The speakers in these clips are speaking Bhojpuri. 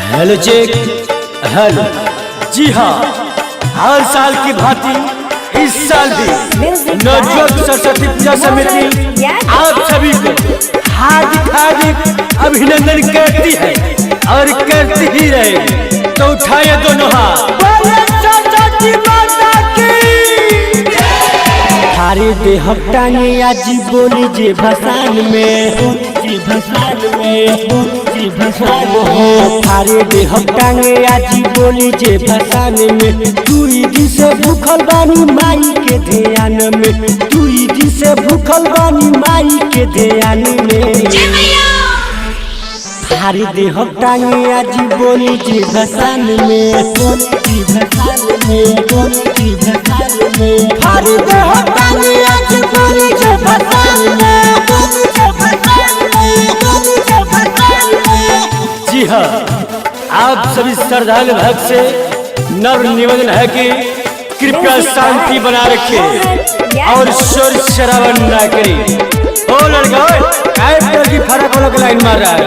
Hello check hello. जी हाँ, हर साल की भांति इस साल भी नवयुवक सरस्वती पूजा समिति आप सभी को हार्दिक हार्दिक अभिनंदन करती है और करती ही रहेगी। तो उठाए दोनों हाथ, सरस्वती माता की। थारे देह टांगे आज बोली जे भसान में, थारे देह टांगे आज बोली जे भसान में। दुई दिन से भूखल बानी माई के ध्यान में, दुई दिन से भूखल बानी माई के ध्यान में। थारे देह टांगे आज बोली जे भसान में, थारे देह टांगे आज बोली जे भसान में। जी हाँ, आप सभी श्रद्धालु भक्त से नव निवेदन है कि कृपया शांति बना रखें और शोर शराबा न करें। ओ लड़का की फर्क वालों की लाइन मार रहा है।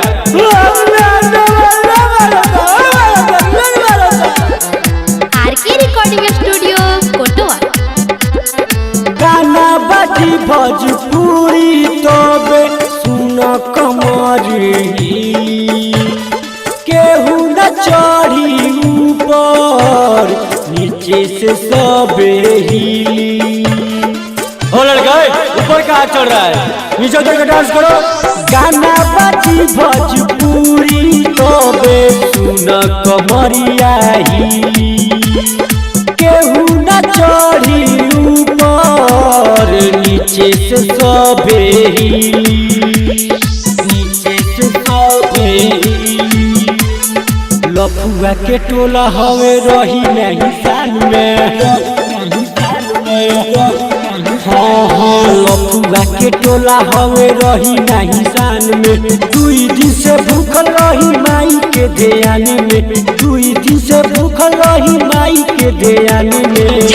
आरके रिकॉर्डिंग स्टूडियो कोटवा। गाना बाजी भोजपुरी तबे सुन कमरी, केहू न चढ़ी ऊपर नीचे से सबे हिली। ओ लड़का ऊपर कहाँ चढ़ रहा है, नीचे उतर के डांस करो। गाना बाजी भोजपुरी तबे सुन कमरिया हिली, केहू न चढ़ी ऊपर नीचे से सबे हिली, नीचे से सबे हिली। लफुआ के टोला हवे रही नहीं साल में, हाँ हाँ लफुआ के टोला हवे रही नहीं शान में। दुई दिन से भूखल रही माई के ध्यान में, दुई दिन से भूखल रही माई के ध्यान में।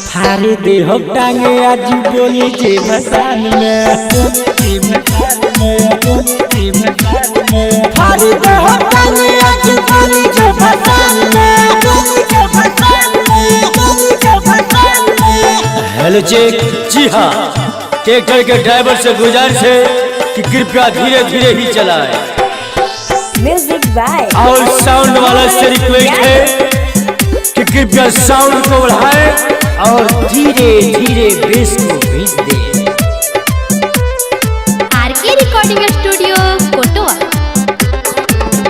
थारे देह टांगे आज बोली जे भसान में, थारे देह टांगे आज बोली जे भसान में। Hello check. जी हाँ, ट्रैक्टर के ड्राइवर से गुजारिश है कि कृपया धीरे धीरे ही चलाएं म्यूजिक बाय और साउंड वाला से रिक्वेस्ट है कि कृपया साउंड को बढ़ाएं और धीरे धीरे बेस को भेज दें। आरके रिकॉर्डिंग स्टूडियो कोटवा।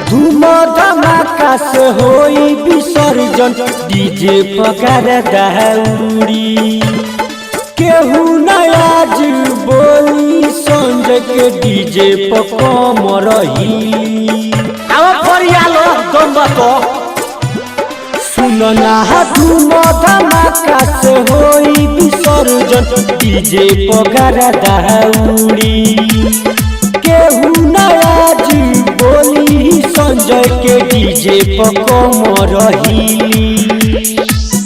धूम धमाका से होई विसर्जन, डीजे पकार दहउरी। केहू न आज बोली संजय के डीजे पर कम रही। अब फरियालो दम तो सुनना धूम धमाका से होई विसर्जन, डीजे पकार दहउरी। केहू न आज बोली संजय के डीजे पर कम रही,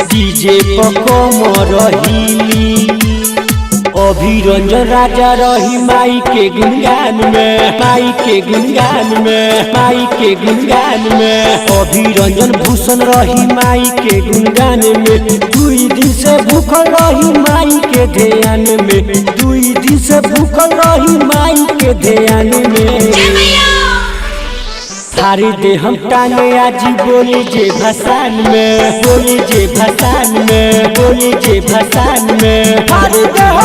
डीजे पर कम रही। अभिरंजन राजा रही माई के गुणगान में, माई के गुणगान में, माई के गुणगान में। अभिरंजन भूषण रही माई के गुणगान में। दुई दिन से भूखल रही माई के ध्यान में, दुई दिन से भूखल रही माई के ध्यान में। थारे देह टांगे आज बोली जे भसान में, बोली जे भसान में, बोली जे भसान में। थारे देह